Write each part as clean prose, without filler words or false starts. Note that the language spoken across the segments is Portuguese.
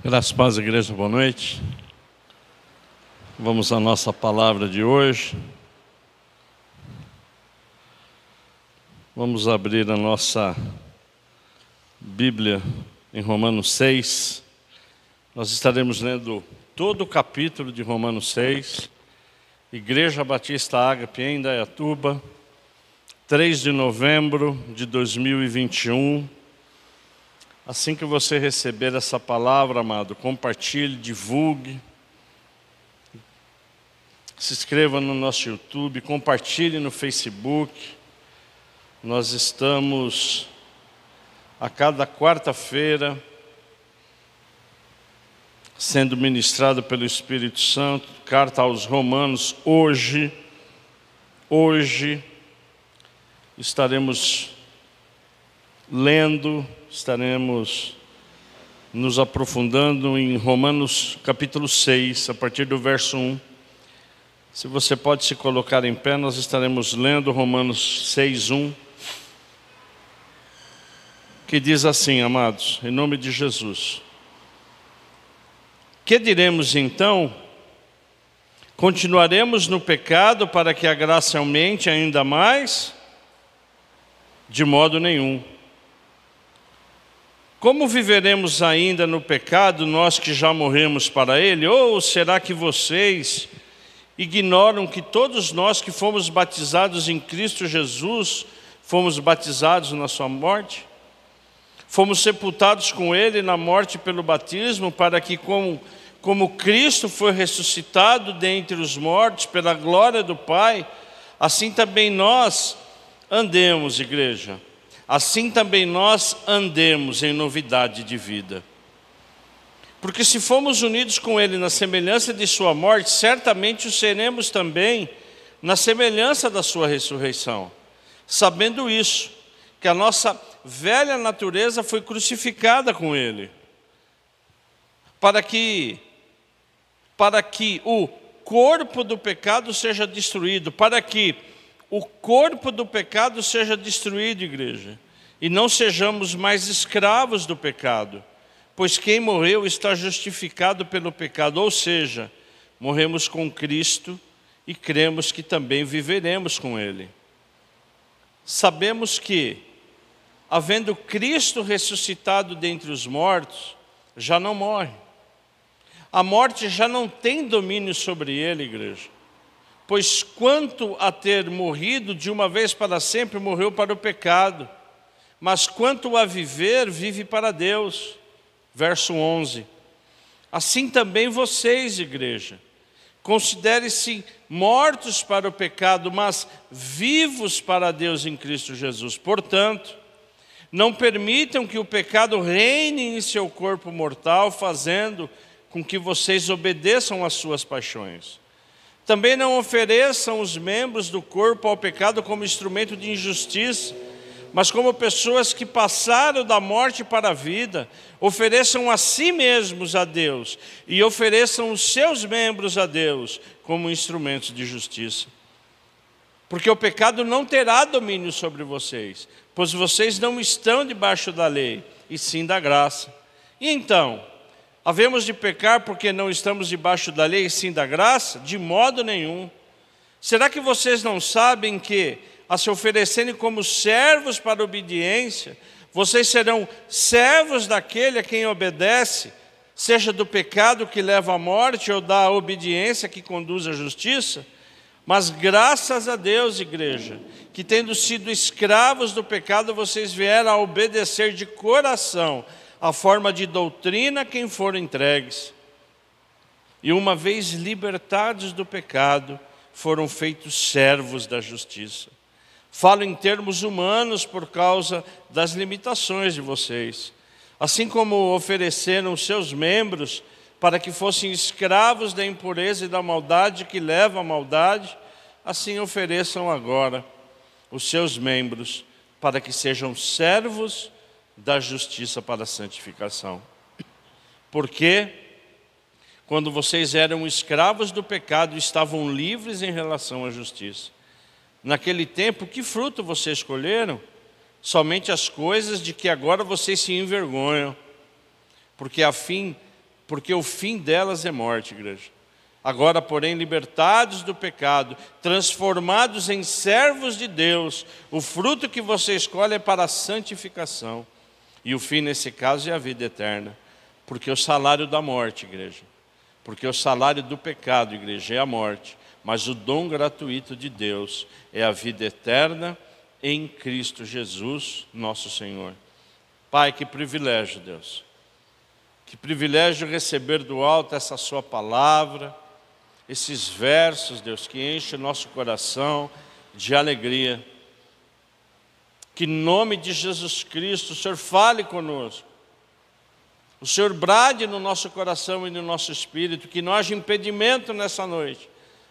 Graças a Deus, igreja, boa noite. Vamos à nossa palavra de hoje. Vamos abrir a nossa Bíblia em Romanos 6. Nós estaremos lendo todo o capítulo de Romanos 6. Igreja Batista Ágape em Indaiatuba, 3 de novembro de 2021. Assim que você receber essa palavra, amado, compartilhe, divulgue. Se inscreva no nosso YouTube, compartilhe no Facebook. Nós estamos a cada quarta-feira sendo ministrado pelo Espírito Santo, carta aos Romanos. Hoje estaremos lendo, estaremos nos aprofundando em Romanos capítulo 6, a partir do verso 1. Se você pode se colocar em pé, nós estaremos lendo Romanos 6, 1, que diz assim, amados, em nome de Jesus: que diremos então? Continuaremos no pecado para que a graça aumente ainda mais? De modo nenhum. Como viveremos ainda no pecado, nós que já morremos para ele? Ou será que vocês ignoram que todos nós que fomos batizados em Cristo Jesus, fomos batizados na sua morte? Fomos sepultados com ele na morte pelo batismo, para que como Cristo foi ressuscitado dentre os mortos pela glória do Pai, assim também nós andemos, igreja. Assim também nós andemos em novidade de vida. Porque se fomos unidos com ele na semelhança de sua morte, certamente o seremos também na semelhança da sua ressurreição. Sabendo isso, que a nossa velha natureza foi crucificada com ele, para que o corpo do pecado seja destruído, o corpo do pecado seja destruído, igreja, e não sejamos mais escravos do pecado, pois quem morreu está justificado pelo pecado, ou seja, morremos com Cristo e cremos que também viveremos com ele. Sabemos que, havendo Cristo ressuscitado dentre os mortos, já não morre. A morte já não tem domínio sobre ele, igreja. Pois quanto a ter morrido de uma vez para sempre, morreu para o pecado. Mas quanto a viver, vive para Deus. Verso 11. Assim também vocês, igreja, considerem-se mortos para o pecado, mas vivos para Deus em Cristo Jesus. Portanto, não permitam que o pecado reine em seu corpo mortal, fazendo com que vocês obedeçam às suas paixões. Também não ofereçam os membros do corpo ao pecado como instrumento de injustiça, mas como pessoas que passaram da morte para a vida. Ofereçam a si mesmos a Deus e ofereçam os seus membros a Deus como instrumentos de justiça. Porque o pecado não terá domínio sobre vocês, pois vocês não estão debaixo da lei, e sim da graça. E então, havemos de pecar porque não estamos debaixo da lei e sim da graça? De modo nenhum. Será que vocês não sabem que, a se oferecerem como servos para a obediência, vocês serão servos daquele a quem obedece, seja do pecado que leva à morte ou da obediência que conduz à justiça? Mas graças a Deus, igreja, que tendo sido escravos do pecado, vocês vieram a obedecer de coração a forma de doutrina a quem foram entregues. E uma vez libertados do pecado, foram feitos servos da justiça. Falo em termos humanos por causa das limitações de vocês. Assim como ofereceram seus membros para que fossem escravos da impureza e da maldade que leva à maldade, assim ofereçam agora os seus membros para que sejam servos da justiça para a santificação. Porque, quando vocês eram escravos do pecado, estavam livres em relação à justiça. Naquele tempo, que fruto vocês escolheram? Somente as coisas de que agora vocês se envergonham. Porque a fim porque o fim delas é morte, igreja. Agora, porém, libertados do pecado, transformados em servos de Deus, o fruto que você escolhe é para a santificação. E o fim, nesse caso, é a vida eterna. Porque o salário da morte, igreja, porque o salário do pecado, igreja, é a morte. Mas o dom gratuito de Deus é a vida eterna em Cristo Jesus, nosso Senhor. Pai, que privilégio, Deus. Que privilégio receber do alto essa sua palavra, esses versos, Deus, que enchem o nosso coração de alegria. Que em nome de Jesus Cristo, o Senhor fale conosco. O Senhor brade no nosso coração e no nosso espírito, que não haja impedimento nessa noite,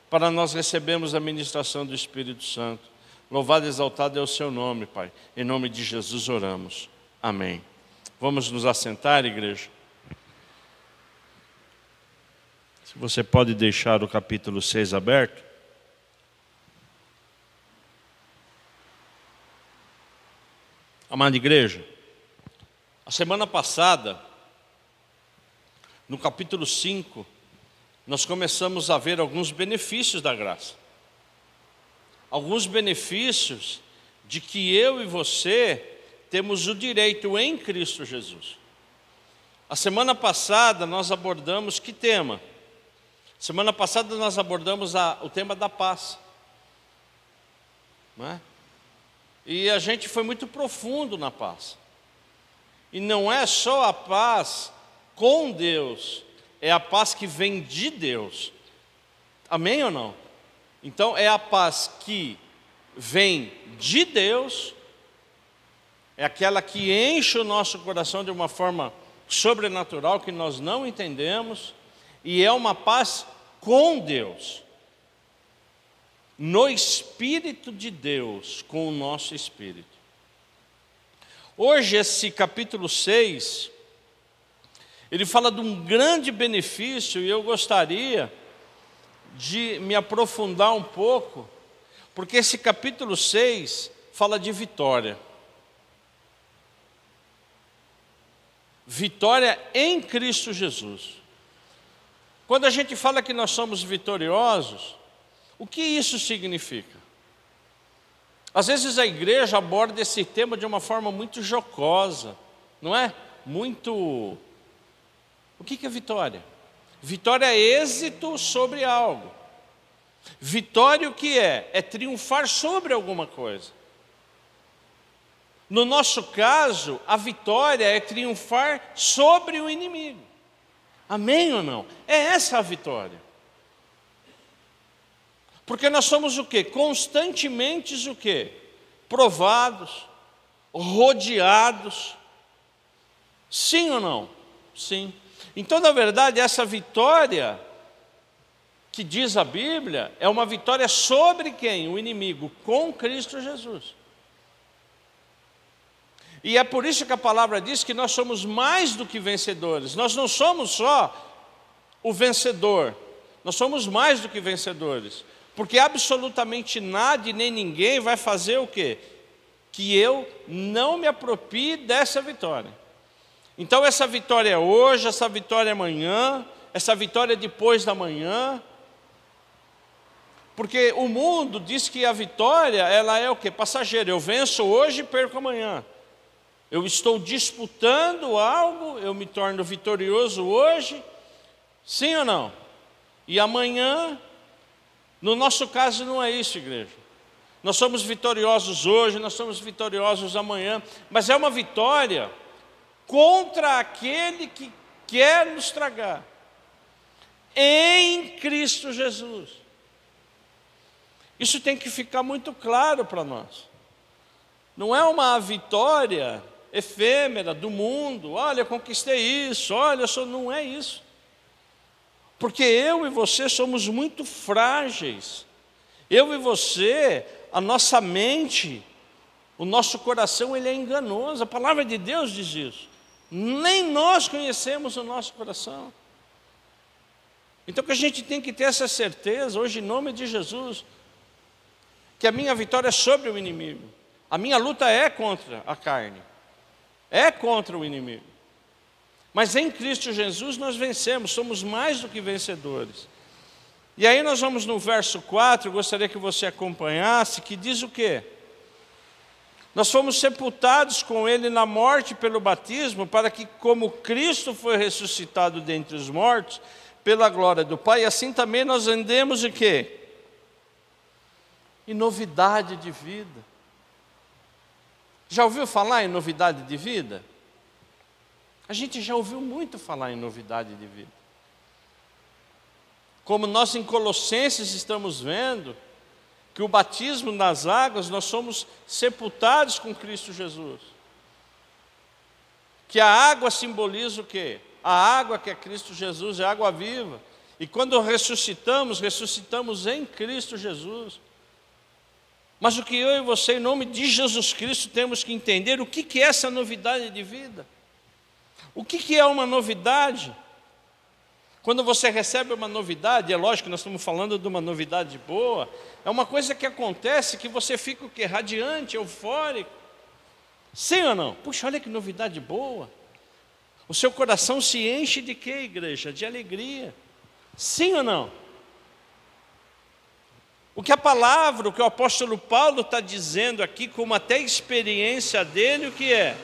para nós recebermos a ministração do Espírito Santo. Louvado e exaltado é o seu nome, Pai. Em nome de Jesus oramos. Amém. Vamos nos assentar, igreja? Se você pode deixar o capítulo 6 aberto. Amada igreja, a semana passada, no capítulo 5, nós começamos a ver alguns benefícios da graça. Alguns benefícios de que eu e você temos o direito em Cristo Jesus. A semana passada nós abordamos que tema? Semana passada nós abordamos o tema da paz. Não é? E a gente foi muito profundo na paz. E não é só a paz com Deus, é a paz que vem de Deus. Amém ou não? Então é a paz que vem de Deus, é aquela que enche o nosso coração de uma forma sobrenatural que nós não entendemos, e é uma paz com Deus, no Espírito de Deus, com o nosso Espírito. Hoje esse capítulo 6, ele fala de um grande benefício, e eu gostaria de me aprofundar um pouco, porque esse capítulo 6 fala de vitória. Vitória em Cristo Jesus. Quando a gente fala que nós somos vitoriosos, o que isso significa? Às vezes a igreja aborda esse tema de uma forma muito jocosa, não é? Muito... O que é vitória? Vitória é êxito sobre algo. Vitória o que é? É triunfar sobre alguma coisa. No nosso caso, a vitória é triunfar sobre o inimigo. Amém ou não? É essa a vitória. Porque nós somos o quê? Constantemente o quê? Provados, rodeados. Sim ou não? Sim. Então, na verdade, essa vitória que diz a Bíblia é uma vitória sobre quem? O inimigo, com Cristo Jesus. E é por isso que a palavra diz que nós somos mais do que vencedores. Nós não somos só o vencedor, nós somos mais do que vencedores. Porque absolutamente nada e nem ninguém vai fazer o quê? Que eu não me aproprie dessa vitória. Então essa vitória é hoje, essa vitória é amanhã, essa vitória é depois da manhã. Porque o mundo diz que a vitória, ela é o quê? Passageira. Eu venço hoje e perco amanhã. Eu estou disputando algo, eu me torno vitorioso hoje, sim ou não? E amanhã, no nosso caso não é isso, igreja. Nós somos vitoriosos hoje, nós somos vitoriosos amanhã, mas é uma vitória contra aquele que quer nos tragar, em Cristo Jesus. Isso tem que ficar muito claro para nós. Não é uma vitória efêmera do mundo, olha, eu conquistei isso, olha, não é isso. Porque eu e você somos muito frágeis. Eu e você, a nossa mente, o nosso coração, ele é enganoso. A palavra de Deus diz isso. Nem nós conhecemos o nosso coração. Então que a gente tem que ter essa certeza, hoje em nome de Jesus, que a minha vitória é sobre o inimigo. A minha luta é contra a carne. É contra o inimigo. Mas em Cristo Jesus nós vencemos, somos mais do que vencedores. E aí nós vamos no verso 4, eu gostaria que você acompanhasse, que diz o quê? Nós fomos sepultados com Ele na morte pelo batismo, para que, como Cristo foi ressuscitado dentre os mortos, pela glória do Pai, assim também nós andemos em quê? Em novidade de vida. Já ouviu falar em novidade de vida? A gente já ouviu muito falar em novidade de vida. Como nós em Colossenses estamos vendo, que o batismo nas águas, nós somos sepultados com Cristo Jesus. Que a água simboliza o quê? A água que é Cristo Jesus, é água viva. E quando ressuscitamos, ressuscitamos em Cristo Jesus. Mas o que eu e você, em nome de Jesus Cristo, temos que entender, o que é essa novidade de vida? O que é uma novidade? Quando você recebe uma novidade, é lógico que nós estamos falando de uma novidade boa, é uma coisa que acontece que você fica o quê? Radiante, eufórico. Sim ou não? Puxa, olha que novidade boa. O seu coração se enche de quê, igreja? De alegria. Sim ou não? O que a palavra, o que o apóstolo Paulo está dizendo aqui, como até experiência dele, o que é?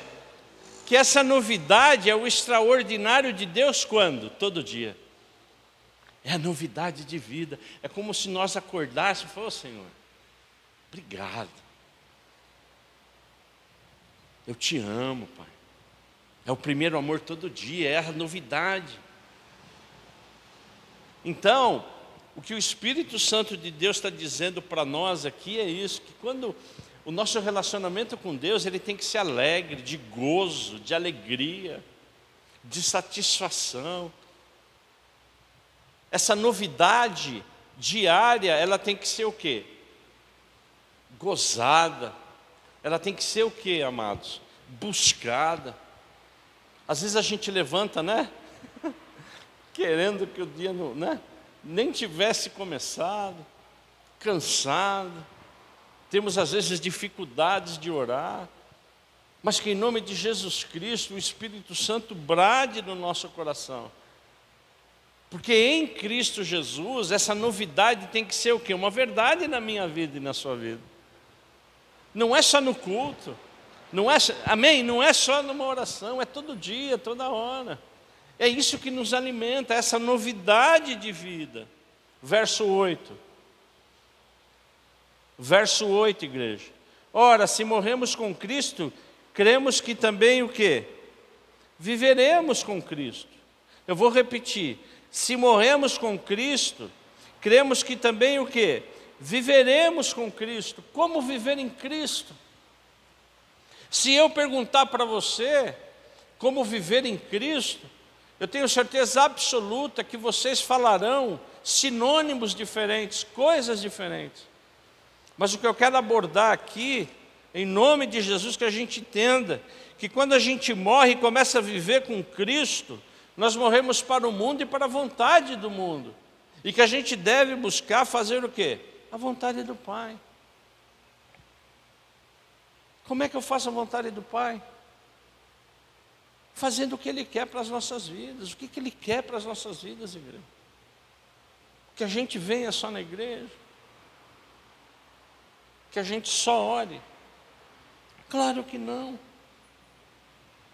Que essa novidade é o extraordinário de Deus quando? Todo dia. É a novidade de vida. É como se nós acordássemos e falássemos, Senhor, obrigado. Eu te amo, Pai. É o primeiro amor todo dia, é a novidade. Então, o que o Espírito Santo de Deus está dizendo para nós aqui é isso, que quando o nosso relacionamento com Deus, ele tem que ser alegre, de gozo, de alegria, de satisfação. Essa novidade diária, ela tem que ser o quê? Gozada. Ela tem que ser o quê, amados? Buscada. Às vezes a gente levanta, né? Querendo que o dia não, né? Nem tivesse começado, cansado. Temos às vezes dificuldades de orar. Mas que em nome de Jesus Cristo, o Espírito Santo brade no nosso coração. Porque em Cristo Jesus, essa novidade tem que ser o quê? Uma verdade na minha vida e na sua vida. Não é só no culto, não é, amém? Não é só numa oração, é todo dia, toda hora. É isso que nos alimenta, essa novidade de vida. Verso 8. Verso 8, igreja. Ora, se morremos com Cristo, cremos que também o quê? Viveremos com Cristo. Eu vou repetir. Se morremos com Cristo, cremos que também o quê? Viveremos com Cristo. Como viver em Cristo? Se eu perguntar para você como viver em Cristo, eu tenho certeza absoluta que vocês falarão sinônimos diferentes, coisas diferentes. Mas o que eu quero abordar aqui, em nome de Jesus, que a gente entenda que quando a gente morre e começa a viver com Cristo, nós morremos para o mundo e para a vontade do mundo. E que a gente deve buscar fazer o quê? A vontade do Pai. Como é que eu faço a vontade do Pai? Fazendo o que Ele quer para as nossas vidas. O que Ele quer para as nossas vidas, igreja? Que a gente venha só na igreja. Que a gente só ore. Claro que não.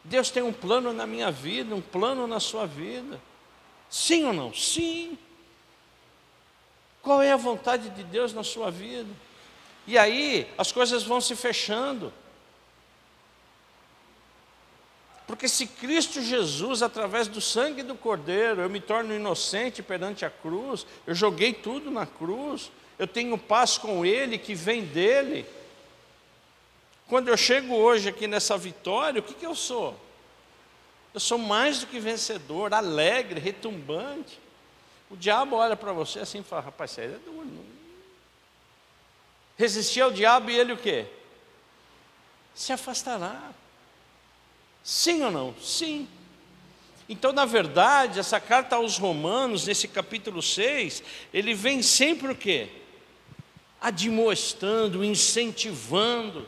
Deus tem um plano na minha vida, um plano na sua vida. Sim ou não? Sim. Qual é a vontade de Deus na sua vida? E aí as coisas vão se fechando. Porque se Cristo Jesus, através do sangue do Cordeiro, eu me torno inocente perante a cruz, eu joguei tudo na cruz, eu tenho paz com Ele, que vem dEle. Quando eu chego hoje aqui nessa vitória, o que eu sou? Eu sou mais do que vencedor, alegre, retumbante. O diabo olha para você assim e fala, rapaz, você é duro. Não? Resistir ao diabo e ele o quê? Se afastará. Sim ou não? Sim. Então, na verdade, essa carta aos Romanos, nesse capítulo 6, ele vem sempre o quê? Admoestando, incentivando.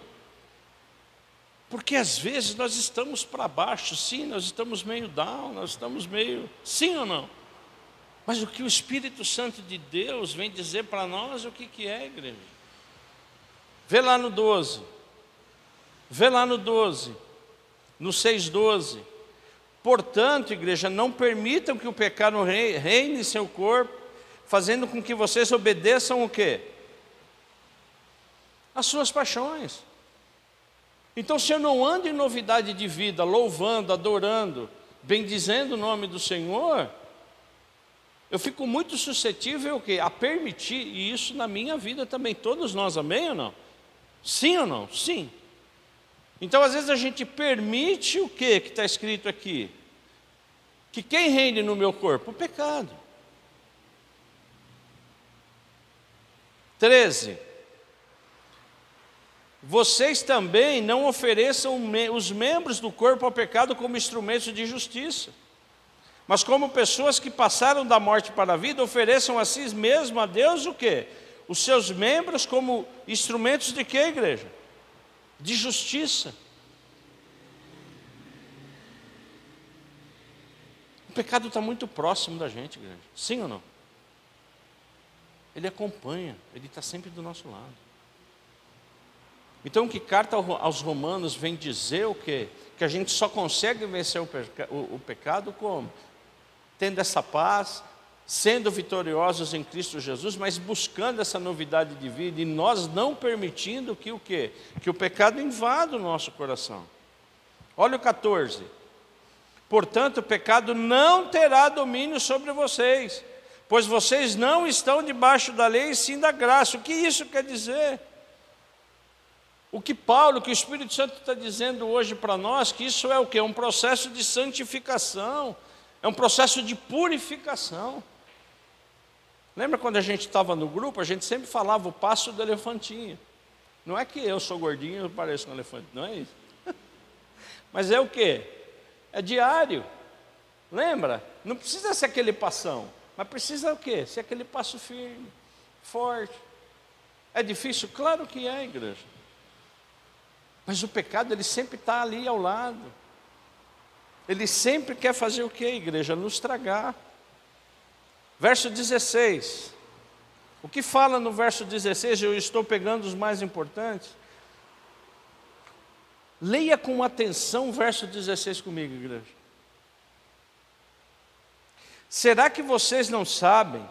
Porque às vezes nós estamos para baixo, sim, nós estamos meio down, nós estamos meio, sim ou não? Mas o que o Espírito Santo de Deus vem dizer para nós, o que é, igreja? Vê lá no 12, vê lá no 12, no 6:12. Portanto, igreja, não permitam que o pecado reine em seu corpo, fazendo com que vocês obedeçam o quê? As suas paixões. Então, se eu não ando em novidade de vida, louvando, adorando, bendizendo o nome do Senhor, eu fico muito suscetível a permitir isso na minha vida também. Todos nós, amém ou não? Sim ou não? Sim. Então, às vezes a gente permite o que está escrito aqui? Que quem reine no meu corpo? O pecado. 13. Vocês também não ofereçam os membros do corpo ao pecado como instrumentos de justiça, mas como pessoas que passaram da morte para a vida, ofereçam a si mesmos a Deus o quê? Os seus membros como instrumentos de quê, igreja? De justiça. O pecado está muito próximo da gente, igreja. Sim ou não? Ele acompanha, ele está sempre do nosso lado. Então, que carta aos Romanos vem dizer o quê? Que a gente só consegue vencer o pecado como? Tendo essa paz, sendo vitoriosos em Cristo Jesus, mas buscando essa novidade de vida, e nós não permitindo que o quê? Que o pecado invada o nosso coração. Olha o 14. Portanto, o pecado não terá domínio sobre vocês, pois vocês não estão debaixo da lei, e sim da graça. O que isso quer dizer? O que Paulo, que o Espírito Santo está dizendo hoje para nós, que isso é o quê? Um processo de santificação, é um processo de purificação. Lembra quando a gente estava no grupo, a gente sempre falava o passo do elefantinho. Não é que eu sou gordinho e eu pareço um elefante, não é isso. Mas é o quê? É diário. Lembra? Não precisa ser aquele passão, mas precisa o quê? Ser aquele passo firme, forte. É difícil? Claro que é, igreja. Mas o pecado, ele sempre está ali ao lado. Ele sempre quer fazer o que, igreja? Nos tragar. Verso 16. O que fala no verso 16? Eu estou pegando os mais importantes. Leia com atenção o verso 16 comigo, igreja. Será que vocês não sabem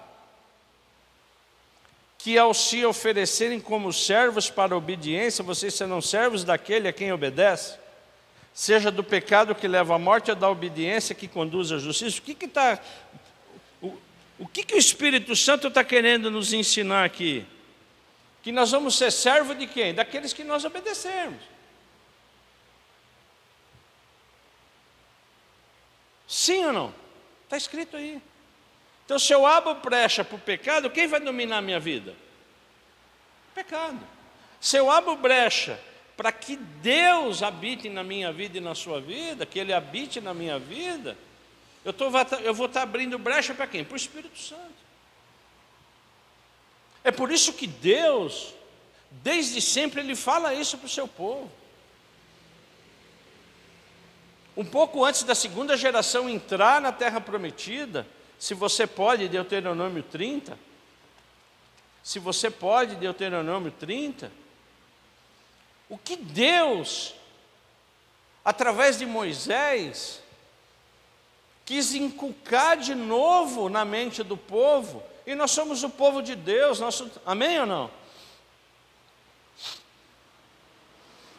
que ao se oferecerem como servos para a obediência, vocês serão servos daquele a quem obedece? Seja do pecado que leva à morte ou da obediência que conduz à justiça? O que o Espírito Santo está querendo nos ensinar aqui? Que nós vamos ser servos de quem? Daqueles que nós obedecermos. Sim ou não? Está escrito aí. Então, se eu abro brecha para o pecado, quem vai dominar a minha vida? Pecado. Se eu abro brecha para que Deus habite na minha vida e na sua vida, que Ele habite na minha vida, eu vou estar abrindo brecha para quem? Para o Espírito Santo. É por isso que Deus, desde sempre, Ele fala isso para o seu povo. Um pouco antes da segunda geração entrar na terra prometida, se você pode, Deuteronômio 30, se você pode, Deuteronômio 30, o que Deus, através de Moisés, quis inculcar de novo na mente do povo, e nós somos o povo de Deus, amém ou não?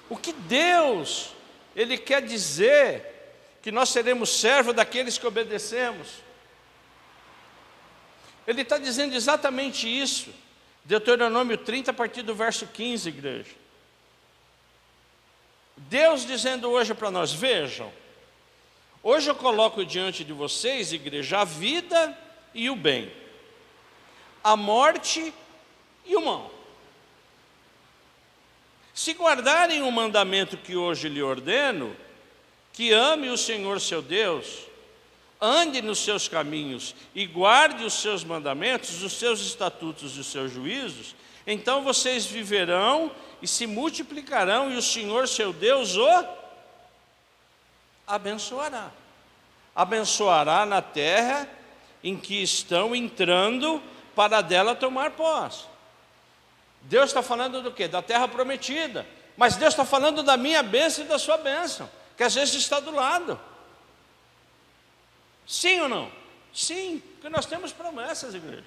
O que Deus, Ele quer dizer que nós seremos servos daqueles que obedecemos. Ele está dizendo exatamente isso. Deuteronômio 30, a partir do verso 15, igreja. Deus dizendo hoje para nós, vejam, hoje eu coloco diante de vocês, igreja, a vida e o bem, a morte e o mal. Se guardarem o mandamento que hoje lhe ordeno, que ame o Senhor seu Deus, ande nos seus caminhos e guarde os seus mandamentos, os seus estatutos e os seus juízos, Então vocês viverão e se multiplicarão, e o Senhor seu Deus o abençoará. Abençoará na terra em que estão entrando para dela tomar posse. Deus está falando do quê? Da terra prometida. Mas Deus está falando da minha bênção e da sua bênção, que às vezes está do lado. Sim ou não? Sim, porque nós temos promessas, igreja.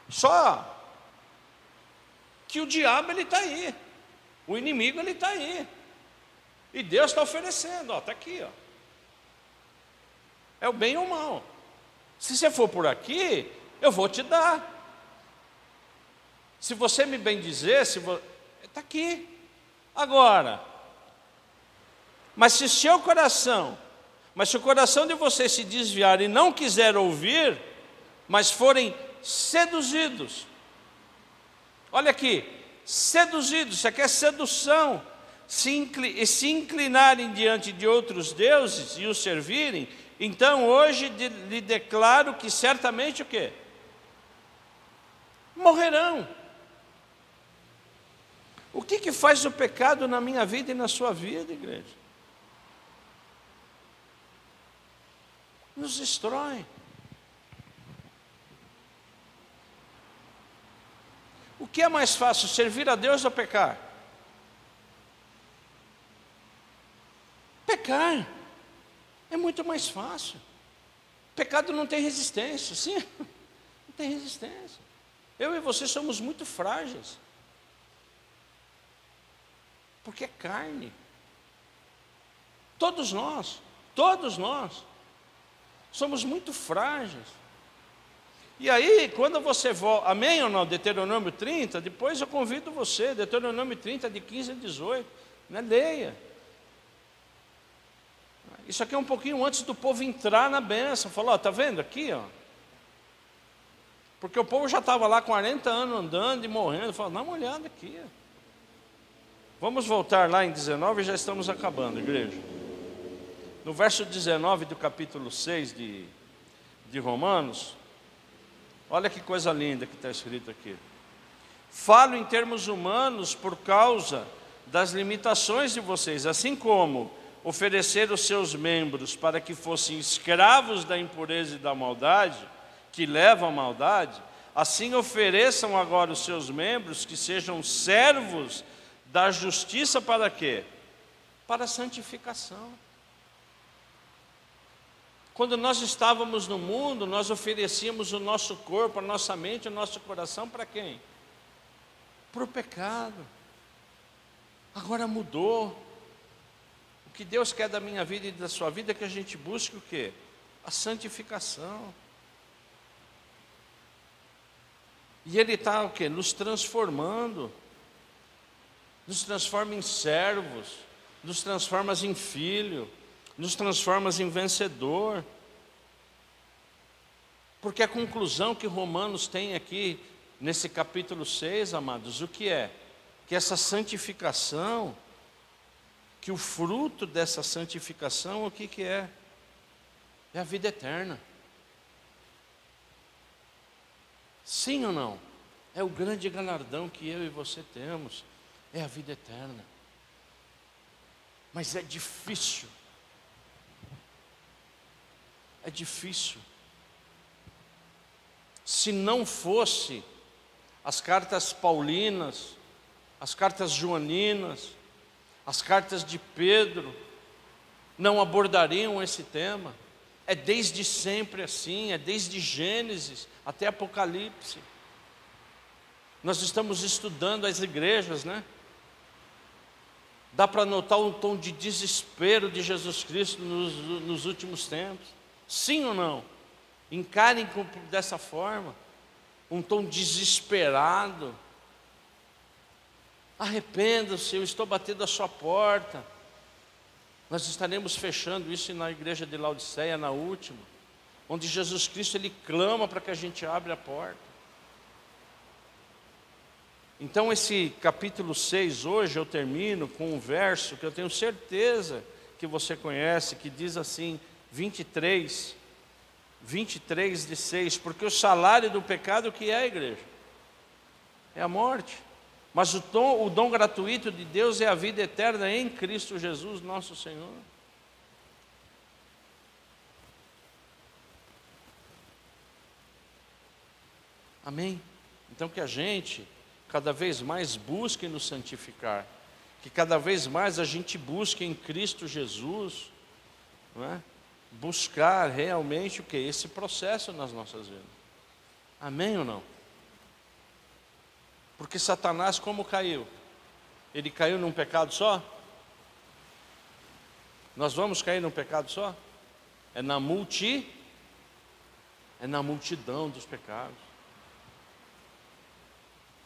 Só que o diabo ele está aí, o inimigo ele está aí, e Deus está oferecendo, está aqui, ó. É o bem ou o mal. Se você for por aqui, eu vou te dar. Se você me bendizer, está aqui. Agora, mas se o coração de vocês se desviar e não quiser ouvir, mas forem seduzidos, olha aqui, seduzidos, isso aqui é sedução, se inclinarem diante de outros deuses e os servirem, então hoje lhe declaro que certamente o quê? Morrerão. O que faz o pecado na minha vida e na sua vida, igreja? Nos destrói. O que é mais fácil, servir a Deus ou pecar? Pecar é muito mais fácil. Pecado não tem resistência, sim, não tem resistência. Eu e você somos muito frágeis, porque é carne. Todos nós somos muito frágeis. E aí, quando você volta, amém ou não? Deuteronômio 30, depois eu convido você, Deuteronômio 30, de 15 a 18, né? Leia. Isso aqui é um pouquinho antes do povo entrar na bênção. Falou, ó, tá vendo aqui, ó? Porque o povo já estava lá 40 anos andando e morrendo. Falou, dá uma olhada aqui. Ó. Vamos voltar lá em 19 e já estamos acabando, igreja. No verso 19 do capítulo 6 de Romanos, olha que coisa linda que está escrito aqui. Falo em termos humanos por causa das limitações de vocês, assim como oferecer os seus membros para que fossem escravos da impureza e da maldade, que levam à maldade, assim ofereçam agora os seus membros que sejam servos da justiça para quê? Para a santificação. Quando nós estávamos no mundo, nós oferecíamos o nosso corpo, a nossa mente, o nosso coração para quem? Para o pecado. Agora mudou. O que Deus quer da minha vida e da sua vida é que a gente busque o quê? A santificação. E Ele está o quê? Nos transformando. Nos transforma em servos, nos transforma em filho, nos transforma em vencedor. Porque a conclusão que Romanos tem aqui, nesse capítulo 6, amados, o que é? Que essa santificação, que o fruto dessa santificação, o que é? É a vida eterna. Sim ou não? É o grande galardão que eu e você temos. É a vida eterna. Mas é difícil. É difícil. Se não fosse as cartas paulinas, as cartas joaninas, as cartas de Pedro, não abordariam esse tema. É desde sempre assim, é desde Gênesis até Apocalipse. Nós estamos estudando as igrejas, né? Dá para notar um tom de desespero de Jesus Cristo nos últimos tempos. Sim ou não? Encarem dessa forma. Um tom desesperado. Arrependa-se, eu estou batendo a sua porta. Nós estaremos fechando isso na igreja de Laodiceia, na última. Onde Jesus Cristo, Ele clama para que a gente abra a porta. Então esse capítulo 6 hoje eu termino com um verso que eu tenho certeza que você conhece, que diz assim, 23, 23:6, porque o salário do pecado que é a igreja? É a morte. Mas o dom gratuito de Deus é a vida eterna em Cristo Jesus, nosso Senhor. Amém? Então que a gente cada vez mais busque nos santificar, que cada vez mais a gente busque em Cristo Jesus, não é? Buscar realmente o que? Esse processo nas nossas vidas. Amém ou não? Porque Satanás como caiu? Ele caiu num pecado só? Nós vamos cair num pecado só? É na multidão dos pecados.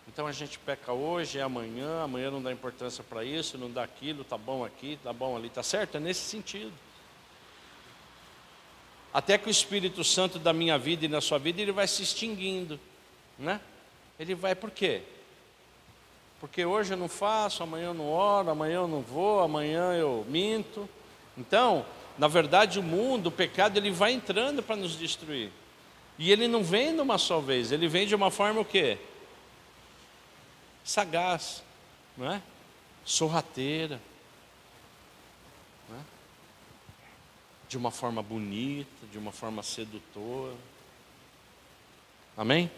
Então a gente peca hoje, é amanhã não dá importância para isso, não dá aquilo, tá bom aqui, tá bom ali, tá certo? É nesse sentido. Até que o Espírito Santo da minha vida e na sua vida, ele vai se extinguindo, né? Ele vai, por quê? Porque hoje eu não faço, amanhã eu não oro, amanhã eu não vou, amanhã eu minto. Então, na verdade, o pecado, ele vai entrando para nos destruir. E ele não vem de uma só vez, ele vem de uma forma o quê? Sagaz, não é? Sorrateira, não é? De uma forma bonita, de uma forma sedutora. Amém?